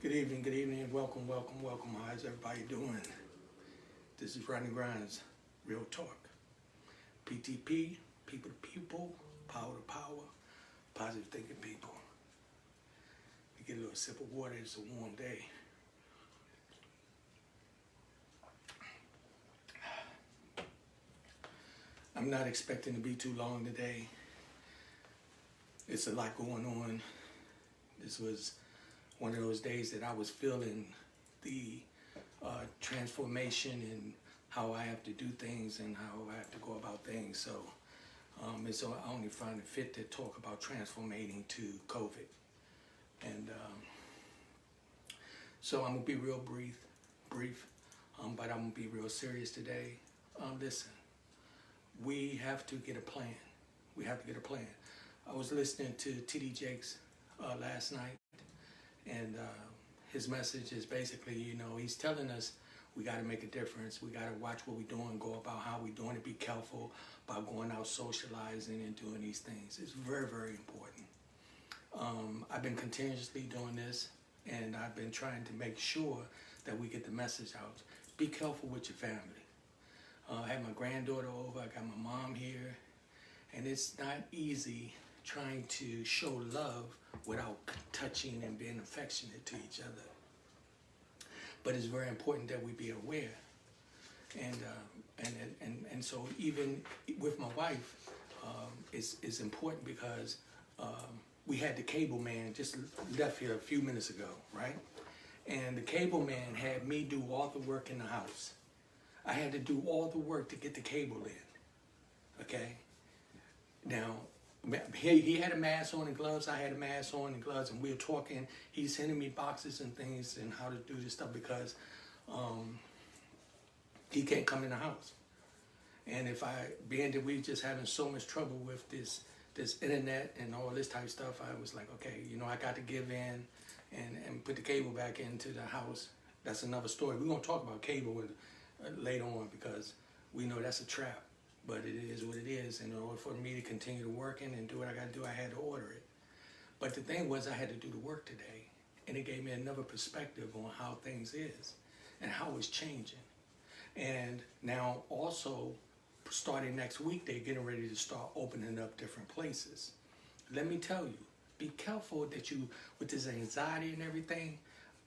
Good evening, and welcome, welcome, welcome. How's everybody doing? This is Rodney Grimes, Real Talk. PTP, people to people, power to power, positive thinking people. We get a little sip of water, it's a warm day. I'm not expecting to be too long today. It's a lot going on. This was one of those days that I was feeling the transformation and how I have to do things and how I have to go about things. So I only find it fit to talk about transformating to COVID. And so I'm gonna be real brief, but I'm gonna be real serious today. Listen, we have to get a plan. We have to get a plan. I was listening to T.D. Jakes last night, and his message is basically, he's telling us we got to make a difference. We got to watch what we're doing, go about how we're doing it, be careful about going out socializing and doing these things. It's very, very important. I've been continuously doing this, and I've been trying to make sure that we get the message out. Be careful with your family. I had my granddaughter over, I got my mom here, and it's not easy trying to show love without touching and being affectionate to each other. But it's very important that we be aware. And so even with my wife, it's important because we had the cable man just left here a few minutes ago, right? And the cable man had me do all the work in the house. I had to do all the work to get the cable in, okay? Now, he had a mask on and gloves, I had a mask on and gloves, and we were talking. He's sending me boxes and things and how to do this stuff because he can't come in the house. And being that we just having so much trouble with this internet and all this type of stuff, I was like, okay, I got to give in and put the cable back into the house. That's another story. We're gonna talk about cable later on because we know that's a trap. But it is what it is. In order for me to continue to working and do what I got to do, I had to order it. But the thing was, I had to do the work today, and it gave me another perspective on how things is and how it's changing. And now also, starting next week, they're getting ready to start opening up different places. Let me tell you, be careful that with this anxiety and everything,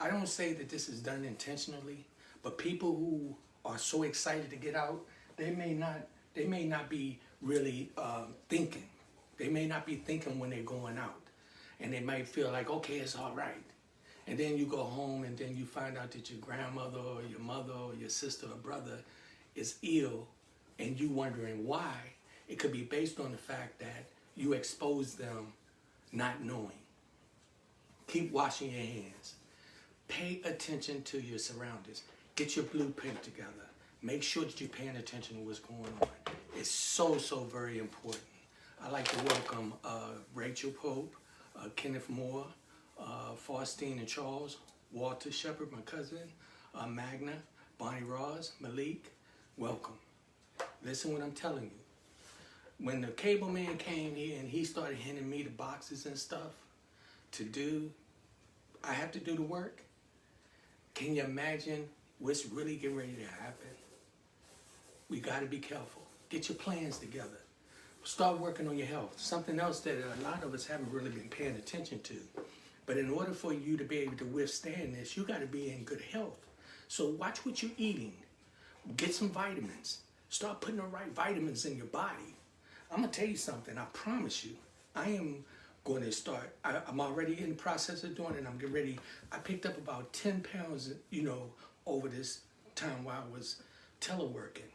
I don't say that this is done intentionally, but people who are so excited to get out, they may not be really thinking. They may not be thinking when they're going out. And they might feel like, okay, it's all right. And then you go home and then you find out that your grandmother or your mother or your sister or brother is ill and you wondering why. It could be based on the fact that you exposed them not knowing. Keep washing your hands. Pay attention to your surroundings. Get your blueprint together. Make sure that you're paying attention to what's going on. It's so, so very important. I'd like to welcome Rachel Pope, Kenneth Moore, Faustine and Charles, Walter Shepard, my cousin, Magna, Bonnie Ross, Malik, welcome. Listen what I'm telling you. When the cable man came here and he started handing me the boxes and stuff to do, I have to do the work. Can you imagine what's really getting ready to happen? We got to be careful. Get your plans together. Start working on your health. Something else that a lot of us haven't really been paying attention to. But in order for you to be able to withstand this, you got to be in good health. So watch what you're eating. Get some vitamins. Start putting the right vitamins in your body. I'm going to tell you something. I promise you. I am going to start. I'm already in the process of doing it. I'm getting ready. I picked up about 10 pounds, over this time while I was teleworking.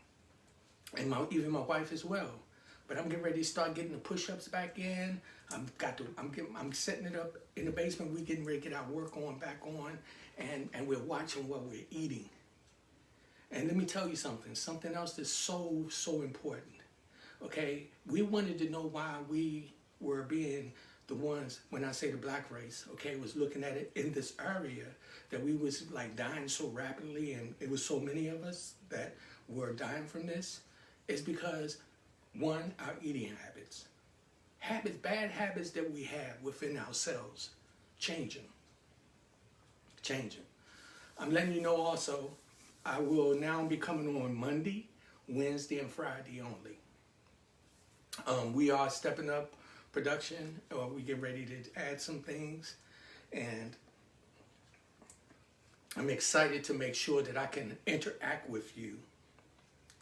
And even my wife as well. But I'm getting ready to start getting the push-ups back in. I'm setting it up in the basement. We're getting ready to get our work on back on, and we're watching what we're eating. And let me tell you something else that's so, so important. Okay, we wanted to know why we were being the ones, when I say the black race, okay, was looking at it in this area that we was like dying so rapidly, and it was so many of us that were dying from this. Is because, one, our eating habits. Bad habits that we have within ourselves, change them. changing. I'm letting you know also, I will now be coming on Monday, Wednesday, and Friday only. We are stepping up production, or we get ready to add some things, and I'm excited to make sure that I can interact with you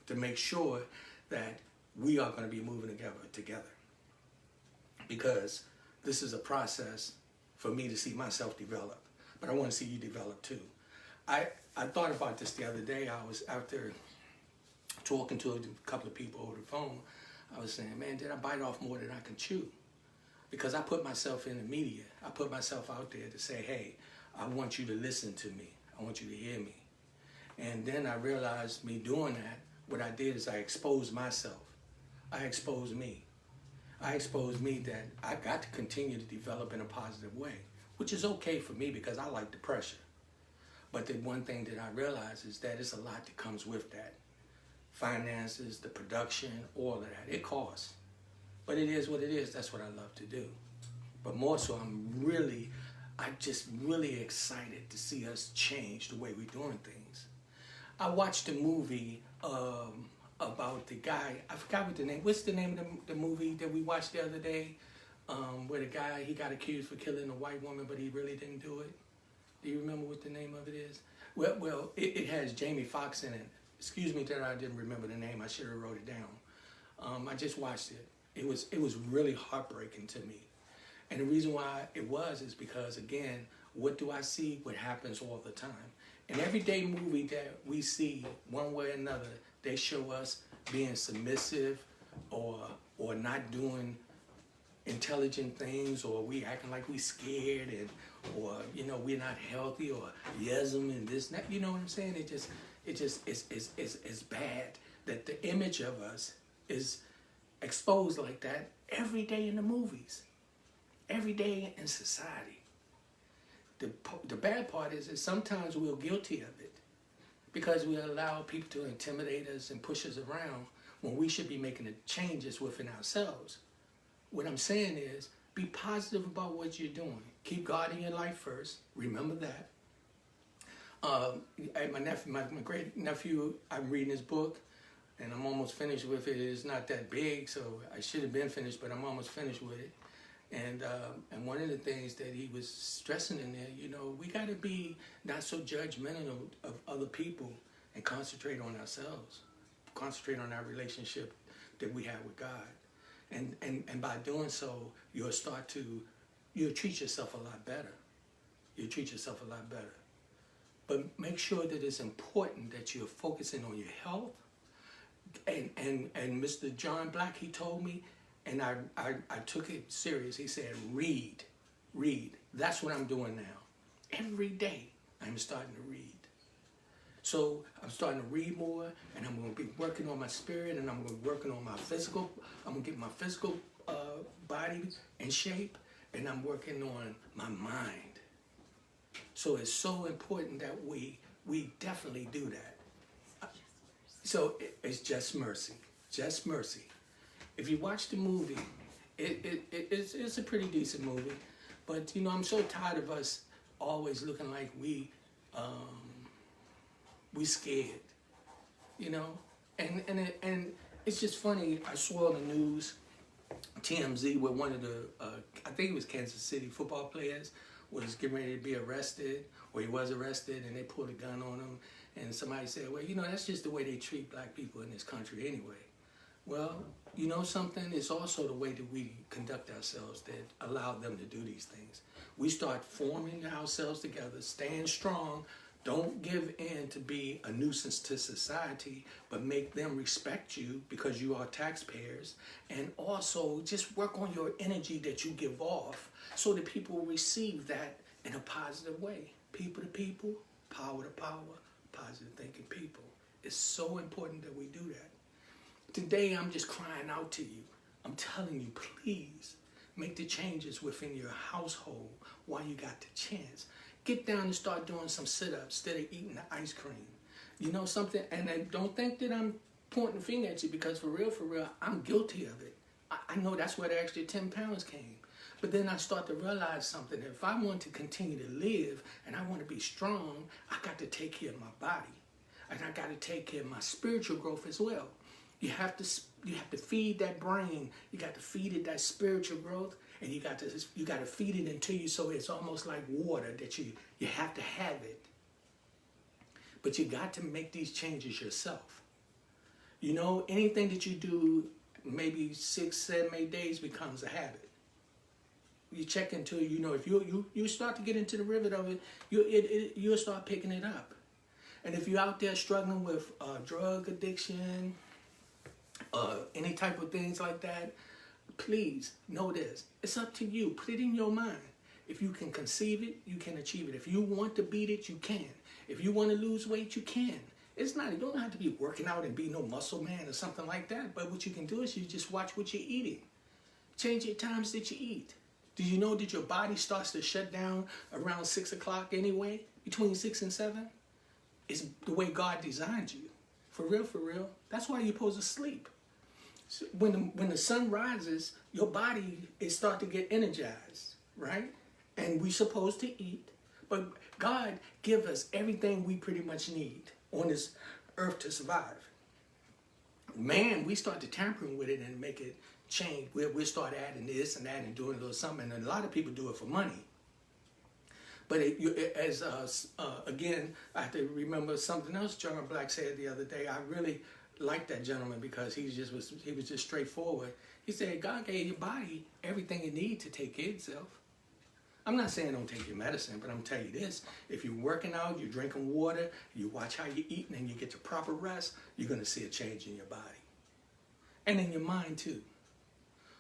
to make sure that we are going to be moving together. Because this is a process for me to see myself develop, but I want to see you develop too. I thought about this the other day. I was out there talking to a couple of people over the phone. I was saying, man, did I bite off more than I can chew? Because I put myself in the media. I put myself out there to say, hey, I want you to listen to me. I want you to hear me. And then I realized me doing that, what I did is I exposed myself. I exposed me. I exposed me that I got to continue to develop in a positive way, which is okay for me because I like the pressure. But the one thing that I realized is that it's a lot that comes with that. Finances, the production, all of that. It costs. But it is what it is. That's what I love to do. But more so, I'm just really excited to see us change the way we're doing things. I watched a movie about the guy, I forgot what the name, what's the name of the movie that we watched the other day? Where the guy, he got accused for killing a white woman, but he really didn't do it. Do you remember what the name of it is? Well, it has Jamie Foxx in it. Excuse me that I didn't remember the name. I should have wrote it down. I just watched it. It was really heartbreaking to me. And the reason why it was is because, again, what do I see? What happens all the time. In everyday movie that we see, one way or another, they show us being submissive or not doing intelligent things, or we acting like we scared, and or we're not healthy, or yes'm and this and that. You know what I'm saying? It just it's bad that the image of us is exposed like that every day in the movies, every day in society. The bad part is that sometimes we're guilty of it because we allow people to intimidate us and push us around when we should be making the changes within ourselves. What I'm saying is, be positive about what you're doing. Keep God in your life first. Remember that. My great nephew, I'm reading his book, and I'm almost finished with it. It's not that big, so I should have been finished, but I'm almost finished with it. And one of the things that he was stressing in there, we got to be not so judgmental of other people and concentrate on ourselves, concentrate on our relationship that we have with God. And by doing so, you'll treat yourself a lot better. You'll treat yourself a lot better. But make sure that it's important that you're focusing on your health. And Mr. John Black, he told me, and I took it serious. He said, read. That's what I'm doing now. Every day, I'm starting to read. So I'm starting to read more, and I'm going to be working on my spirit, and I'm going to be working on my physical. I'm going to get my physical body in shape, and I'm working on my mind. So it's so important that we definitely do that. So it's Just Mercy. Just Mercy. If you watch the movie, it's a pretty decent movie, but I'm so tired of us always looking like we scared, and it's just funny. I saw on the news, TMZ, where one of the I think it was Kansas City football players was getting ready to be arrested, or he was arrested, and they pulled a gun on him, and somebody said, well, that's just the way they treat black people in this country anyway. Well, something, it's also the way that we conduct ourselves that allow them to do these things. We start forming ourselves together, staying strong. Don't give in to be a nuisance to society, but make them respect you because you are taxpayers. And also just work on your energy that you give off so that people will receive that in a positive way. People to people, power to power, positive thinking people. It's so important that we do that. Today, I'm just crying out to you. I'm telling you, please make the changes within your household while you got the chance. Get down and start doing some sit-ups instead of eating the ice cream. Something, and I don't think that I'm pointing the finger at you because for real, I'm guilty of it. I know that's where the extra 10 pounds came. But then I start to realize something. If I want to continue to live and I want to be strong, I got to take care of my body. And I got to take care of my spiritual growth as well. You have to feed that brain. You got to feed it that spiritual growth, and you got to feed it into you so it's almost like water that you have to have it. But you got to make these changes yourself. You know, anything that you do, maybe 6, 7, 8 days becomes a habit. You check into, you know, if you start to get into the rhythm of it, you'll start picking it up. And if you're out there struggling with drug addiction, any type of things like that, please know this. It's up to you. Put it in your mind. If you can conceive it, you can achieve it. If you want to beat it, you can. If you want to lose weight, you can. It's not, you don't have to be working out and be no muscle man or something like that. But what you can do is you just watch what you're eating. Change your times that you eat. Do you know that your body starts to shut down around 6 o'clock anyway? Between 6 and 7? It's the way God designed you. For real, for real. That's why you're supposed to sleep. So when the sun rises, your body is start to get energized, right? And we're supposed to eat. But God give us everything we pretty much need on this earth to survive. Man, we start to tampering with it and make it change. We'll start adding this and that and doing a little something. And a lot of people do it for money. But again, I have to remember something else John Black said the other day. I really liked that gentleman because he was just straightforward. He said, God gave your body everything you need to take care of itself. I'm not saying don't take your medicine, but I'm telling you this. If you're working out, you're drinking water, you watch how you're eating, and you get your proper rest, you're going to see a change in your body. And in your mind, too.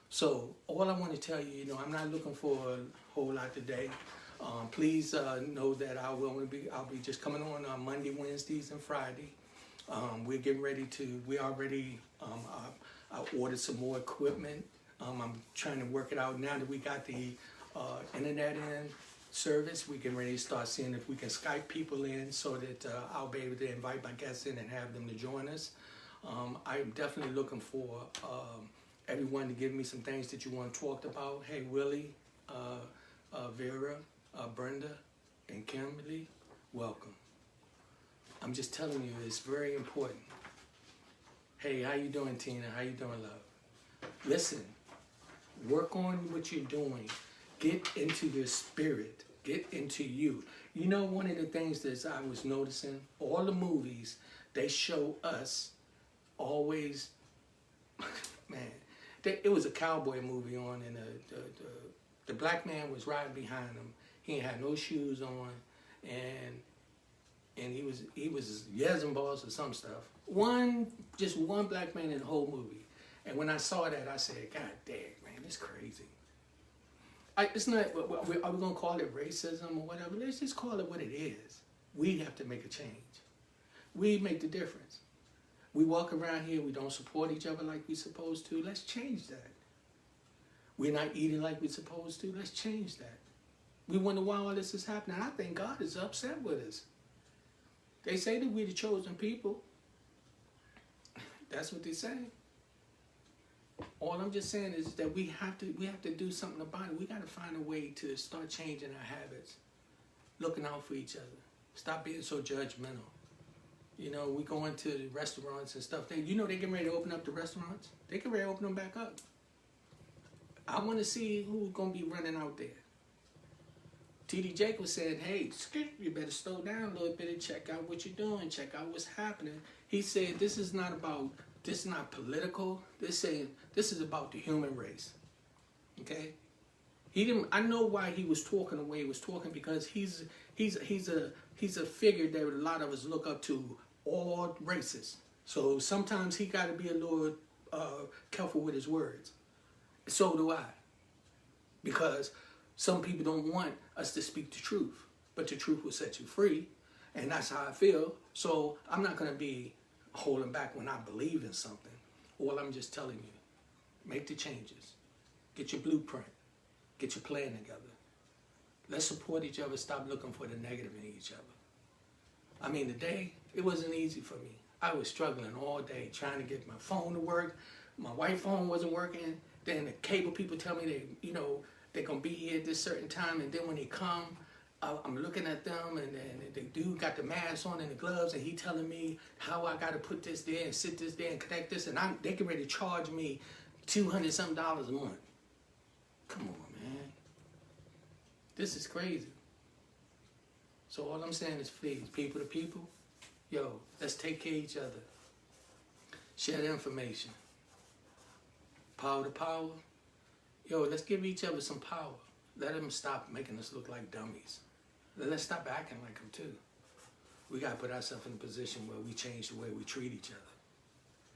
So all I want to tell you, I'm not looking for a whole lot today. Please know that I'll be just coming on Monday, Wednesdays, and Friday. We're getting ready to, I ordered some more equipment. I'm trying to work it out now that we got the internet in service. We getting ready to start seeing if we can Skype people in so that I'll be able to invite my guests in and have them to join us. I'm definitely looking for everyone to give me some things that you want talked about. Hey, Willie, Vera, Brenda, and Kimberly, welcome. I'm just telling you, it's very important. Hey, how you doing, Tina? How you doing, love? Listen, work on what you're doing. Get into your spirit. Get into you. You know, one of the things that I was noticing, all the movies, they show us always, man, it was a cowboy movie on, and the black man was riding behind him. He had no shoes on, and he was yelling balls or some stuff. Just one black man in the whole movie. And when I saw that, I said, God dang, man, it's crazy. It's not, are we going to call it racism or whatever? Let's just call it what it is. We have to make a change. We make the difference. We walk around here, we don't support each other like we're supposed to. Let's change that. We're not eating like we're supposed to. Let's change that. We wonder why all this is happening. I think God is upset with us. They say that we're the chosen people. That's what they say. All I'm just saying is that we have to do something about it. We got to find a way to start changing our habits, looking out for each other. Stop being so judgmental. We go into the restaurants and stuff. They getting ready to open up the restaurants. They getting ready to open them back up. I want to see who's going to be running out there. T.D. Jacobs said, hey, you better slow down a little bit and check out what you're doing. Check out what's happening. He said, this is not political. This is about the human race. Okay? I know why he was talking the way he was talking, because he's a figure that a lot of us look up to, all races. So sometimes he got to be a little careful with his words. So do I. Because some people don't want us to speak the truth, but the truth will set you free, and that's how I feel. So I'm not going to be holding back when I believe in something. All I'm just telling you, make the changes. Get your blueprint. Get your plan together. Let's support each other. Stop looking for the negative in each other. I mean, today, it wasn't easy for me. I was struggling all day trying to get my phone to work. My wife's phone wasn't working. Then the cable people tell me they're going to be here at this certain time, and then when they come, I'm looking at them, and the dude got the mask on and the gloves, and he telling me how I got to put this there and sit this there and connect this, and they get ready to charge me $200-something a month. Come on, man. This is crazy. So all I'm saying is, please, people to people, yo, let's take care of each other. Share the information. Power to power. Yo, let's give each other some power. Let them stop making us look like dummies. Let's stop acting like them too. We got to put ourselves in a position where we change the way we treat each other.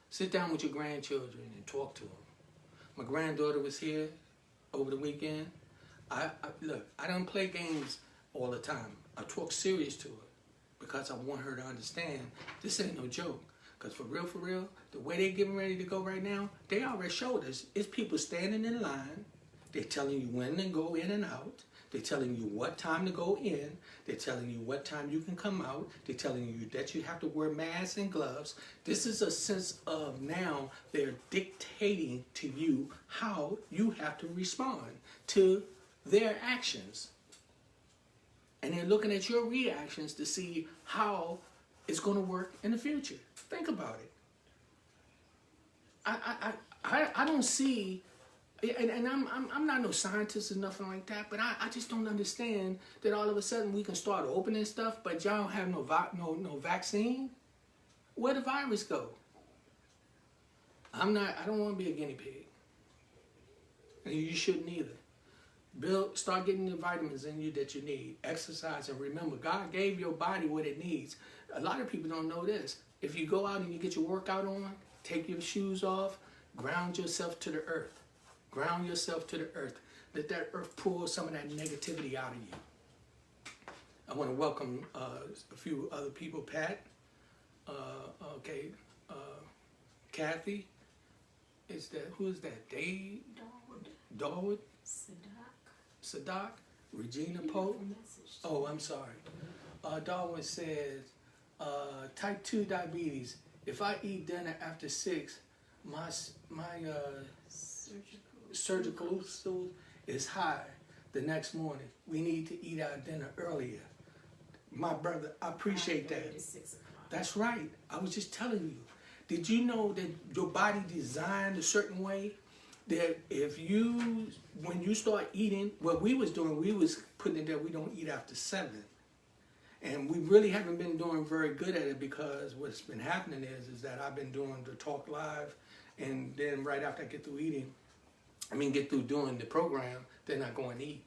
Sit down with your grandchildren and talk to them. My granddaughter was here over the weekend. Look, I don't play games all the time. I talk serious to her because I want her to understand this ain't no joke. Because for real, the way they're getting ready to go right now, they already showed us. It's people standing in line. They're telling you when to go in and out. They're telling you what time to go in. They're telling you what time you can come out. They're telling you that you have to wear masks and gloves. This is a sense of now they're dictating to you how you have to respond to their actions. And they're looking at your reactions to see how it's going to work in the future. Think about it. I don't see, and I'm not no scientist or nothing like that, but I just don't understand that all of a sudden we can start opening stuff, but y'all don't have no vaccine. Where'd the virus go? I don't want to be a guinea pig. And you shouldn't either. Start getting the vitamins in you that you need. Exercise, and remember, God gave your body what it needs. A lot of people don't know this. If you go out and you get your workout on, take your shoes off, ground yourself to the earth. Ground yourself to the earth. Let that earth pull some of that negativity out of you. I want to welcome a few other people. Pat, Kathy. Who is that? Dave? Darwood? Sadak? Regina Pope? Oh, I'm sorry. Darwin says, type 2 diabetes. If I eat dinner after 6, my surgical stool is high the next morning. We need to eat our dinner earlier. My brother, I appreciate that. That's right. I was just telling you. Did you know that your body designed a certain way? That when you start eating, what we was doing, we was putting it there, we don't eat after 7. And we really haven't been doing very good at it, because what's been happening is that I've been doing the talk live, and then right after I get through doing the program, then I go and eat.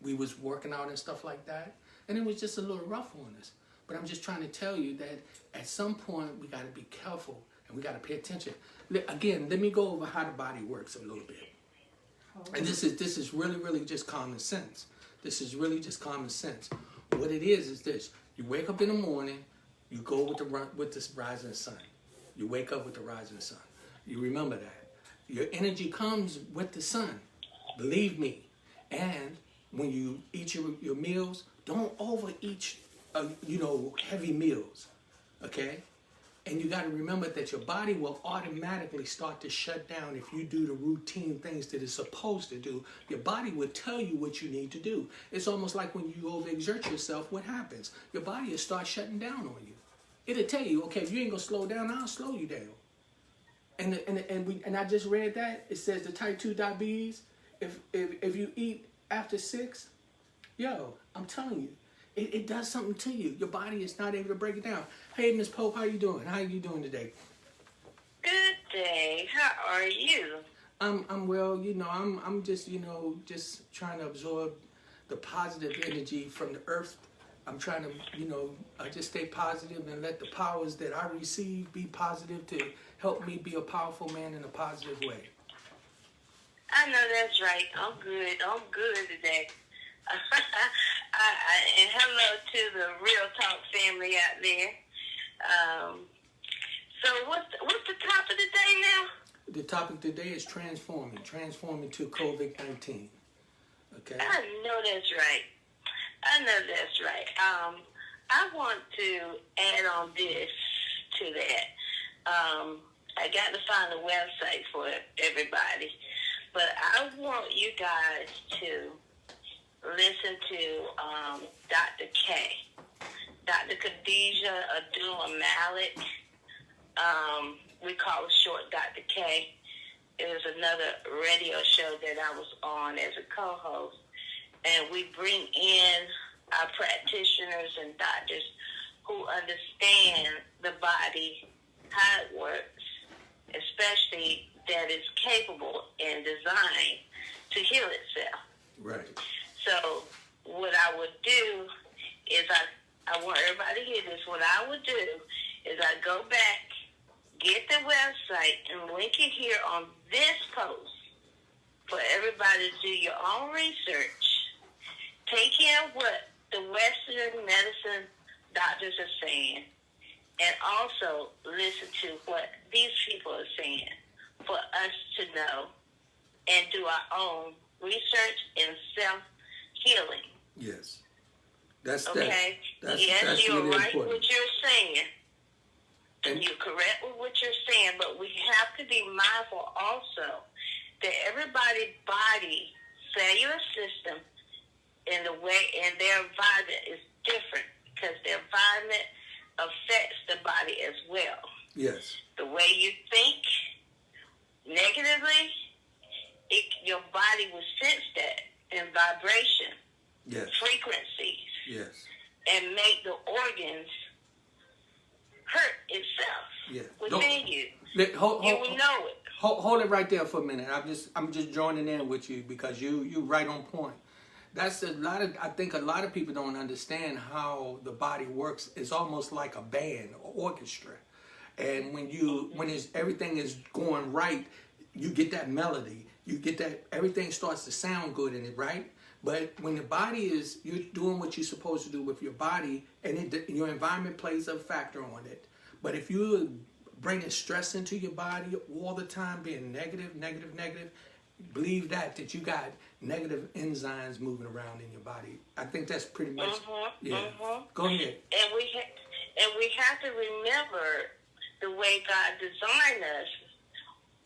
We was working out and stuff like that, and it was just a little rough on us. But I'm just trying to tell you that at some point we got to be careful and we got to pay attention. Again, let me go over how the body works a little bit. And this is really just common sense. This is really just common sense. What it is this: you wake up in the morning, you go with the rising sun. You wake up with the rising sun. You remember that. Your energy comes with the sun. Believe me. And when you eat your meals, don't overeat, heavy meals. Okay? And you got to remember that your body will automatically start to shut down if you do the routine things that it's supposed to do. Your body will tell you what you need to do. It's almost like when you overexert yourself, what happens? Your body will start shutting down on you. It'll tell you, okay, if you ain't gonna slow down, I'll slow you down. And I just read that. It says the type 2 diabetes, if you eat after 6, yo, I'm telling you, it does something to you. Your body is not able to break it down. Hey, Miss Pope, how you doing? How are you doing today? Good day. How are you? I'm well. I'm just just trying to absorb the positive energy from the earth. I'm trying to I just stay positive and let the powers that I receive be positive to help me be a powerful man in a positive way. I know that's right. I'm good today. And hello to the Real Talk family out there. So what's the topic of the day now? The topic today is transforming to COVID-19. Okay. I know that's right. I want to add on this to that. I got to find a website for everybody, But I want you guys to listen to Dr. K. Dr. Khadijah Abdul Malik. We call it short Dr. K. It was another radio show that I was on as a co-host. And we bring in our practitioners and doctors who understand the body, how it works, especially that it's capable and designed to heal itself. Right. So what I would do is I want everybody to hear this. What I would do is I go back, get the website, and link it here on this post for everybody to do your own research. Take in what the Western medicine doctors are saying, and also listen to what these people are saying for us to know and do our own research and self-healing. Yes. That's okay. That's you're really right important. what you're saying. And you're correct with what you're saying, but we have to be mindful also that everybody's body, cellular system, and the way and their environment is different because their environment affects the body as well. yes. The way you think negatively, your body will sense that in vibration, Yes. frequencies, Yes. and make the organs hurt itself Yeah. within you. Hold You will know it. Hold it right there for a minute. I'm just joining in with you because you right on point. That's I think a lot of people don't understand how the body works. It's almost like a band or orchestra. And when everything is going right, you get that melody. You get that everything starts to sound good in it, right? But when the body you're doing what you're supposed to do with your body, and your environment plays a factor on it. But if you're bringing stress into your body all the time, being negative, believe that you got negative enzymes moving around in your body. I think that's pretty much, yeah. Go ahead. And we have to remember the way God designed us.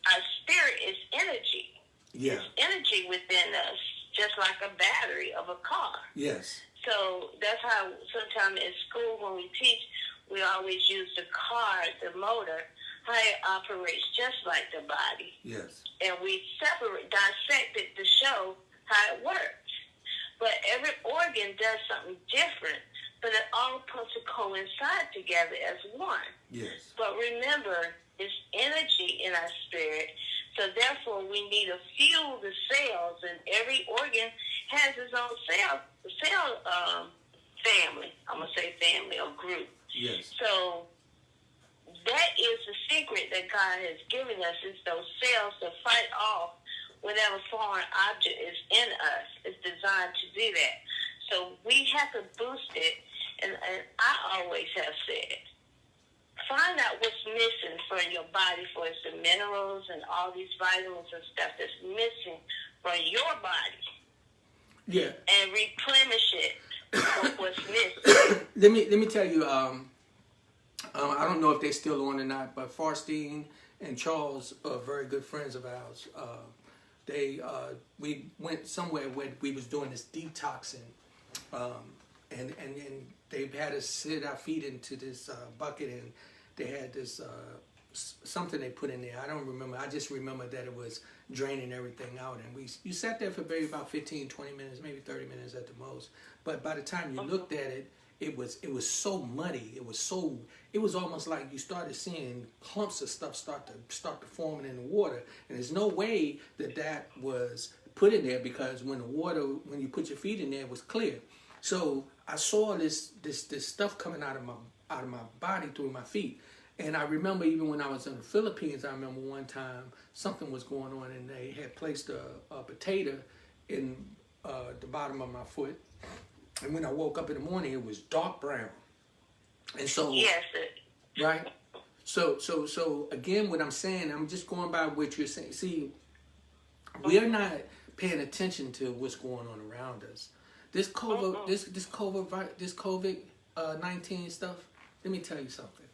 Our spirit is energy. Yeah. It's energy within us, just like a battery of a car. Yes. So that's how sometimes in school when we teach, we always use the car, the motor, how it operates just like the body. Yes. And we dissect it to show how it works. But every organ does something different, but it all supposed to coincide together as one. Yes. But remember, it's energy in our spirit, so therefore we need to fuel the cells, and every organ has its own cell family. I'm going to say family or group. Yes. So that is the secret that God has given us, is those cells to fight off whatever foreign object is in us. It's designed to do that. So we have to boost it, and I always have said, find out what's missing from your body, for it's the minerals and all these vitamins and stuff that's missing from your body. Yeah. And replenish it with what's missing. Let me tell you, I don't know if they're still on or not, but Farstein and Charles are very good friends of ours. We went somewhere where we was doing this detoxing, and they had us sit our feet into this bucket, and they had this something they put in there. I don't remember. I just remember that it was draining everything out, and you sat there for maybe about 15, 20 minutes, maybe 30 minutes at the most. But by the time you looked at it, it was so muddy. It was almost like you started seeing clumps of stuff start to forming in the water. And there's no way that was put in there, because when you put your feet in there, it was clear. So I saw this stuff coming out of my body through my feet. And I remember even when I was in the Philippines, I remember one time something was going on, and they had placed a potato in the bottom of my foot. And when I woke up in the morning, it was dark brown. And so, yes, right? So again, what I'm saying, I'm just going by what you're saying. See, we're not paying attention to what's going on around us. This COVID-19 stuff. Let me tell you something.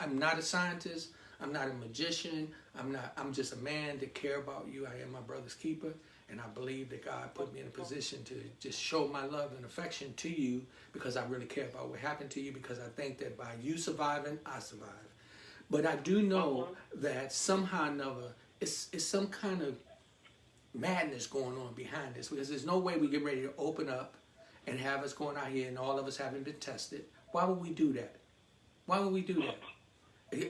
I'm not a scientist. I'm not a magician. I'm just a man that care about you. I am my brother's keeper. And I believe that God put me in a position to just show my love and affection to you because I really care about what happened to you, because I think that by you surviving, I survive. But I do know that somehow or another, it's some kind of madness going on behind this, because there's no way we get ready to open up and have us going out here and all of us having been tested. Why would we do that? Why would we do that?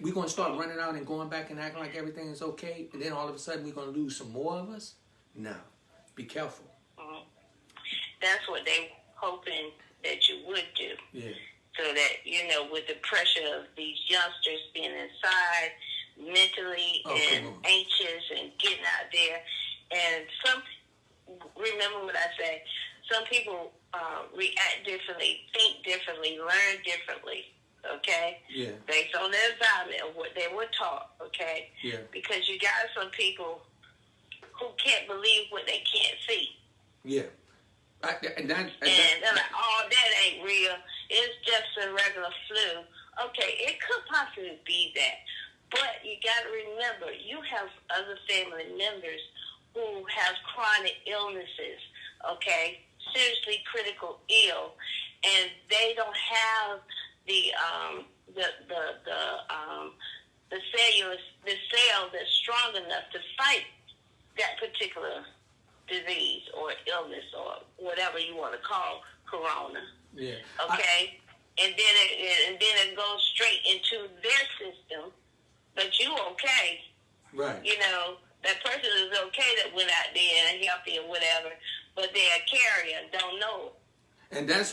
We're going to start running out and going back and acting like everything is okay, and then all of a sudden we're going to lose some more of us? No. Be careful. That's what they hoping that you would do. Yeah. So that, with the pressure of these youngsters being inside, mentally and anxious and getting out there. And remember what I said, some people react differently, think differently, learn differently, okay? Yeah. Based on their environment of what they were taught, okay? Yeah. Because you got some people who can't believe what they can't see. Yeah. And they're like, oh, that ain't real. It's just a regular flu. Okay, it could possibly be that. But you got to remember, you have other family members who have chronic illnesses, okay, seriously critical ill, and they don't have the cell that's strong enough to fight that particular disease or illness or whatever you want to call corona. Yeah. Okay, and then it goes straight into their system, but you okay? Right. That person is okay that went out there and healthy or whatever, but they're a carrier, don't know it. And that's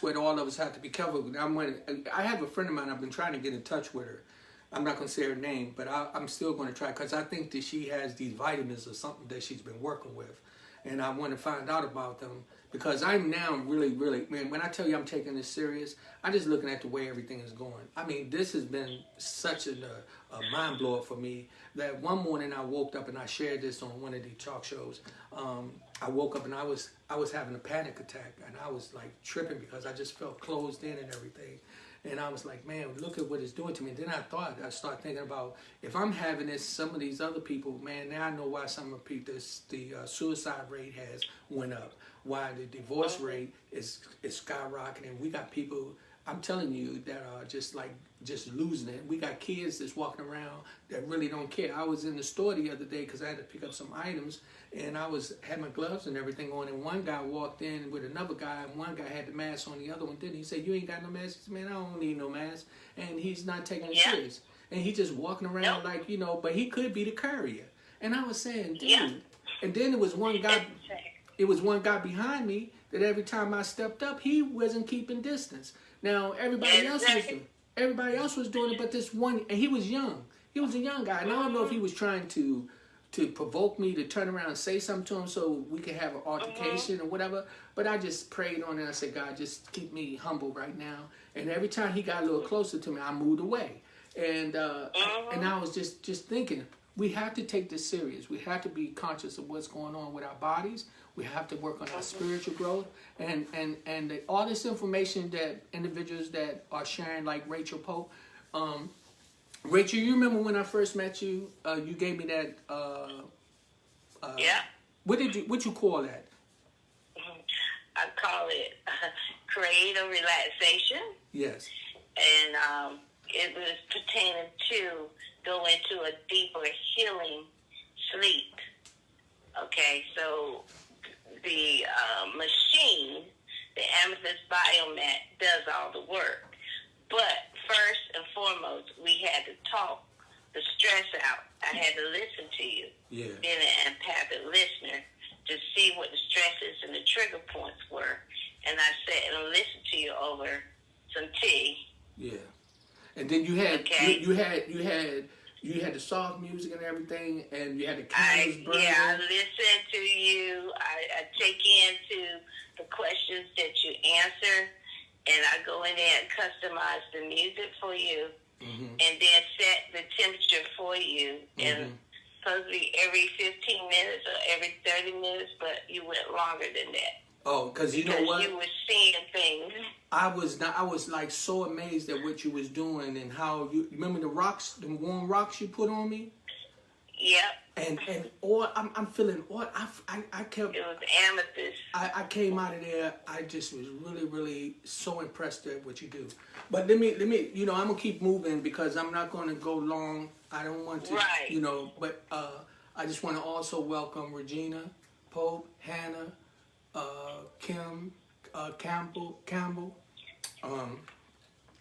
what all of us have to be careful with. I have a friend of mine. I've been trying to get in touch with her. I'm not going to say her name, but I'm still going to try, because I think that she has these vitamins or something that she's been working with, and I want to find out about them, because I'm now really, really, man, when I tell you I'm taking this serious, I'm just looking at the way everything is going. I mean, this has been such a mind blower for me that one morning I woke up, and I shared this on one of the talk shows. I woke up and I was having a panic attack, and I was like tripping because I just felt closed in and everything. And I was like, man, look at what it's doing to me. And then I started thinking about, if I'm having this, some of these other people, man, now I know why some of the suicide rate has went up, why the divorce rate is skyrocketing. We got people, I'm telling you, that are just losing it. We got kids that's walking around that really don't care. I was in the store the other day because I had to pick up some items, and had my gloves and everything on, and one guy walked in with another guy, and one guy had the mask on, the other one didn't. He said, you ain't got no mask? He said, man, I don't need no mask. And he's not taking it serious. And he just walking around like, but he could be the courier. And I was saying, dude. Yeah. And then there was one guy, behind me that every time I stepped up, he wasn't keeping distance. Now, everybody else was doing it, but this one, and he was young. He was a young guy. And I don't know if he was trying to provoke me to turn around and say something to him so we could have an altercation or whatever. But I just prayed on it. I said, God, just keep me humble right now. And every time he got a little closer to me, I moved away. And I was just thinking, we have to take this serious. We have to be conscious of what's going on with our bodies. We have to work on our spiritual growth. And all this information that individuals that are sharing, like Rachel Pope, Rachel, you remember when I first met you? You gave me that. Yeah. What you call that? I call it creative relaxation. Yes. And it was pertaining to go into a deeper healing sleep. Okay, so the machine, the Amethyst Biomat, does all the work. But first and foremost, we had to talk the stress out. I had to listen to you, being an empathic listener, to see what the stresses and the trigger points were. And I sat and listened to you over some tea. Yeah. And then you had you had the soft music and everything, and you had the candles burning. Yeah, I listen to you. I take into the questions that you answer, and I go in there and customize the music for you, and then set the temperature for you. And supposed to be every 15 minutes or every 30 minutes, but you went longer than that. Oh, because you know what? You were seeing things. I was like so amazed at what you was doing and how you remember the rocks, the warm rocks you put on me. Yep. And all I'm feeling all I kept. It was amethyst. I came out of there. I just was really so impressed at what you do. But let me I'm gonna keep moving because I'm not gonna go long. I don't want to Right. But I just want to also welcome Regina, Pope, Hannah, Kim, Campbell,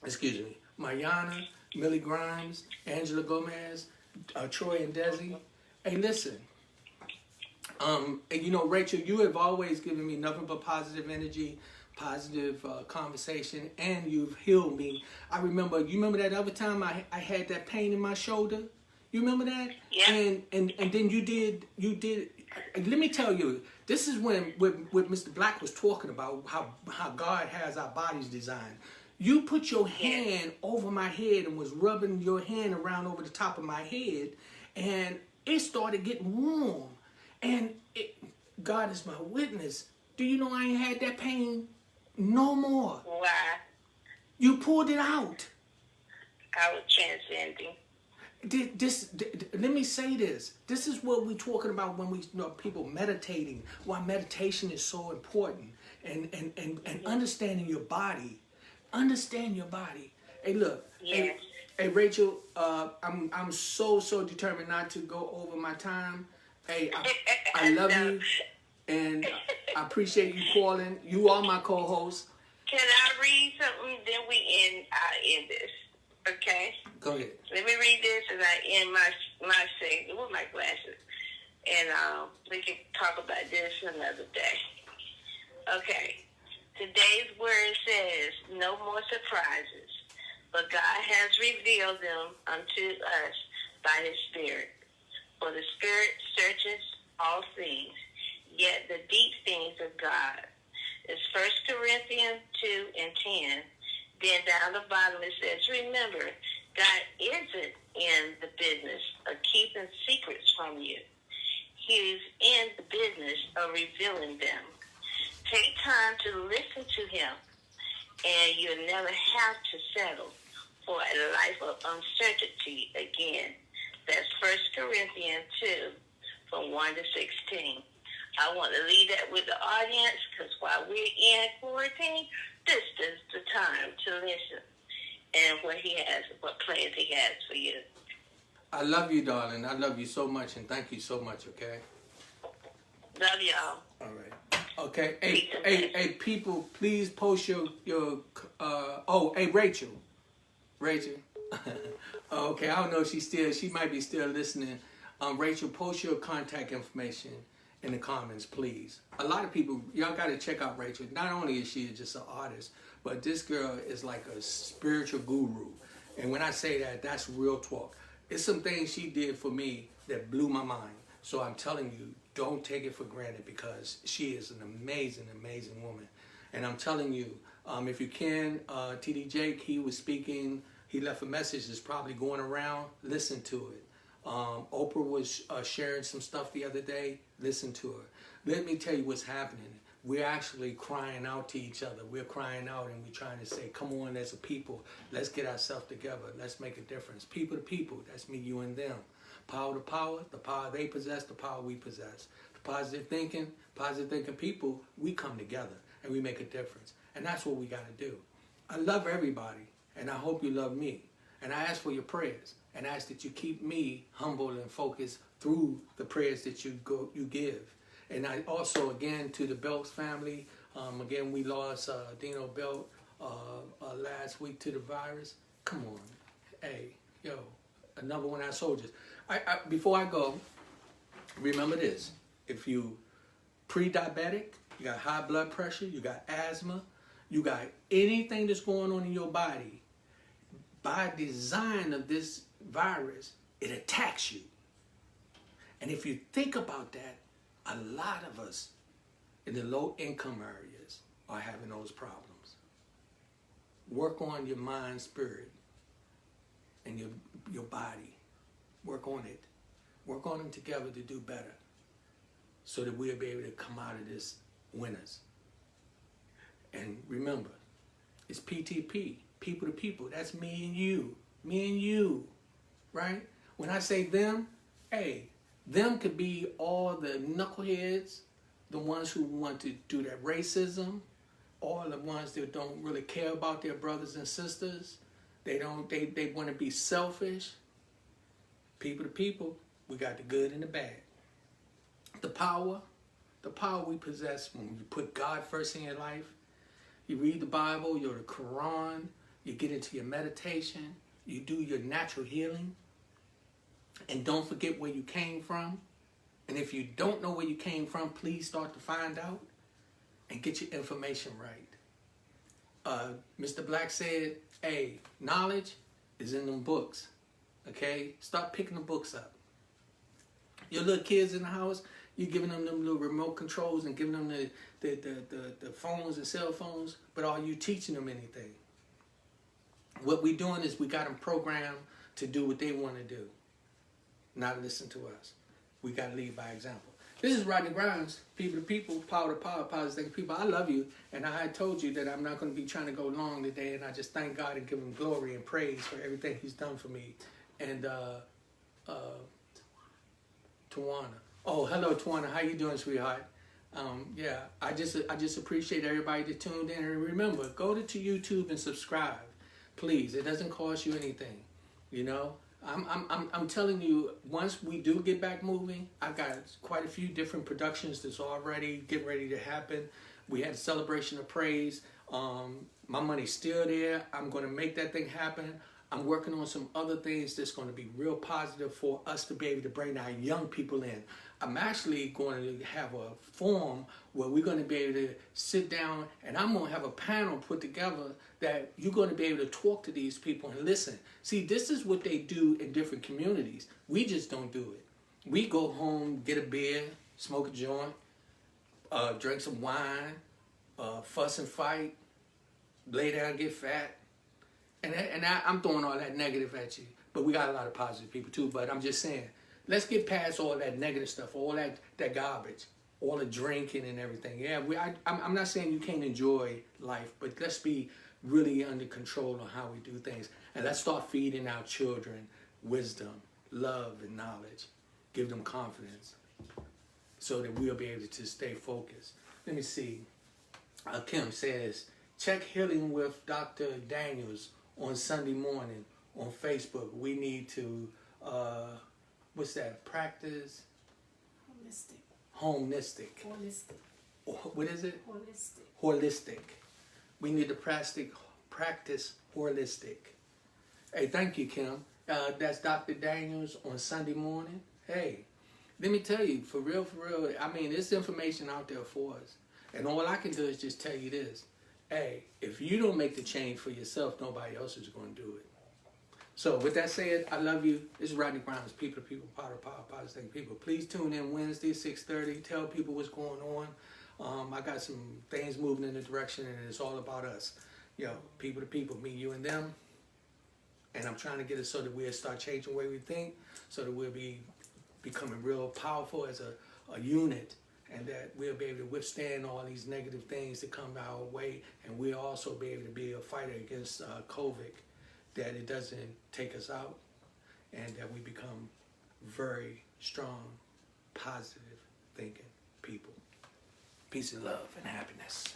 excuse me, Mayana, Millie Grimes, Angela Gomez, Troy and Desi. Hey, listen. And Rachel, you have always given me nothing but positive energy, positive conversation, and you've healed me. You remember that other time I had that pain in my shoulder? You remember that? Yeah. And then you did, let me tell you, this is when Mr. Black was talking about how God has our bodies designed. You put your hand over my head and was rubbing your hand around over the top of my head, and it started getting warm. And God is my witness. Do you know I ain't had that pain no more? Why? You pulled it out. I was transcending. Let me say this. This is what we're talking about when we people meditating. Why meditation is so important, and understanding your body. Understand your body. Hey, look. Yes. Hey, Rachel. I'm so determined not to go over my time. Hey, I love you, and I appreciate you calling. You are my co-host. Can I read something? Then I end this. Okay? Go ahead. Let me read this as I end my segment with my glasses. And we can talk about this another day. Okay. Today's word says, no more surprises, but God has revealed them unto us by his Spirit. For the Spirit searches all things, yet the deep things of God. It's 1 Corinthians 2 and 10. Then down the bottom it says, remember, God isn't in the business of keeping secrets from you. He's in the business of revealing them. Take time to listen to him, and you'll never have to settle for a life of uncertainty again. That's 1 Corinthians 2 from 1 to 16. I want to leave that with the audience because while we're in quarantine, this is the time to listen and what plans he has for you. I love you, darling. I love you so much, and thank you so much, okay? Love y'all. All right. Okay. Hey, people, please post your Rachel. Okay, I don't know if she might be still listening. Rachel, post your contact information in the comments, please. A lot of people, y'all got to check out Rachel. Not only is she just an artist, but this girl is like a spiritual guru. And when I say that, that's real talk. It's some things she did for me that blew my mind. So I'm telling you, don't take it for granted because she is an amazing, amazing woman. And I'm telling you, if you can, TD Jake, he was speaking. He left a message that's probably going around. Listen to it. Oprah was sharing some stuff the other day. Listen to her. Let me tell you what's happening. We're actually crying out to each other. We're crying out and we're trying to say, come on, as a people, let's get ourselves together. Let's make a difference. People to people, that's me, you, and them. Power to power, the power they possess, the power we possess. The positive thinking people, we come together and we make a difference. And that's what we got to do. I love everybody, and I hope you love me. And I ask for your prayers, and I ask that you keep me humble and focused through the prayers that you give. And I also, again, to the Belts family, again, we lost Dino Belt last week to the virus. Come on. Hey, yo, another one of our soldiers. Before I go, remember this. If you pre-diabetic, you got high blood pressure, you got asthma, you got anything that's going on in your body, by design of this virus, it attacks you. And if you think about that, a lot of us in the low income areas are having those problems. Work on your mind, spirit, and your body. Work on it. Work on them together to do better so that we'll be able to come out of this winners. And remember, It's PTP, people to people. That's me and you, right? When I say them, hey, them could be all the knuckleheads, the ones who want to do that racism, all the ones that don't really care about their brothers and sisters. They want to be selfish. People to people, we got the good and the bad. The power we possess when you put God first in your life. You read the Bible, you're the Quran, you get into your meditation, you do your natural healing, and don't forget where you came from. And if you don't know where you came from, please start to find out and get your information right. Mr. Black said, hey, knowledge is in them books, okay? Start picking the books up. Your little kids in the house, you're giving them little remote controls and giving them the phones and cell phones, but are you teaching them anything? What we're doing is we got them programmed to do what they want to do, not listen to us. We got to lead by example. This is Rodney Grimes, people to people, power to power, positive people. I love you, and I had told you that I'm not going to be trying to go long today, and I just thank God and give him glory and praise for everything he's done for me. And Tawana. Oh, hello, Tawana. How you doing, sweetheart? Yeah, I just appreciate everybody that tuned in. And remember, go to YouTube and subscribe, please. It doesn't cost you anything, you know. I'm telling you, once we do get back moving, I've got quite a few different productions that's already getting ready to happen. We had a celebration of praise. My money's still there. I'm going to make that thing happen. I'm working on some other things that's going to be real positive for us to be able to bring our young people in. I'm actually going to have a forum where we're going to be able to sit down, and I'm going to have a panel put together that you're going to be able to talk to these people and listen. See, this is what they do in different communities. We just don't do it. We go home, get a beer, smoke a joint, drink some wine, fuss and fight, lay down, get fat. And I'm throwing all that negative at you. But we got a lot of positive people too. But I'm just saying, let's get past all that negative stuff, all that garbage, all the drinking and everything. Yeah, I'm not saying you can't enjoy life, but let's be really under control on how we do things. And let's start feeding our children wisdom, love, and knowledge. Give them confidence so that we'll be able to stay focused. Let me see. Kim says, check Healing with Dr. Daniels on Sunday morning on Facebook. We need to, what's that, practice? Holistic. What is it? Holistic. We need to practice holistic. Hey, thank you, Kim. That's Dr. Daniels on Sunday morning. Hey, let me tell you, for real, I mean, there's information out there for us. And all I can do is just tell you this. Hey, if you don't make the change for yourself, nobody else is going to do it. So with that said, I love you. This is Rodney Grimes, people to people, power to power, positive people. Please tune in Wednesday, 6:30. Tell people what's going on. I got some things moving in the direction, and it's all about us. Yo, people to people, me, you, and them. And I'm trying to get it so that we'll start changing the way we think, so that we'll be becoming real powerful as a unit, and that we'll be able to withstand all these negative things that come our way, and we'll also be able to be a fighter against COVID, that it doesn't take us out, and that we become very strong, positive thinking people. Peace and love and happiness.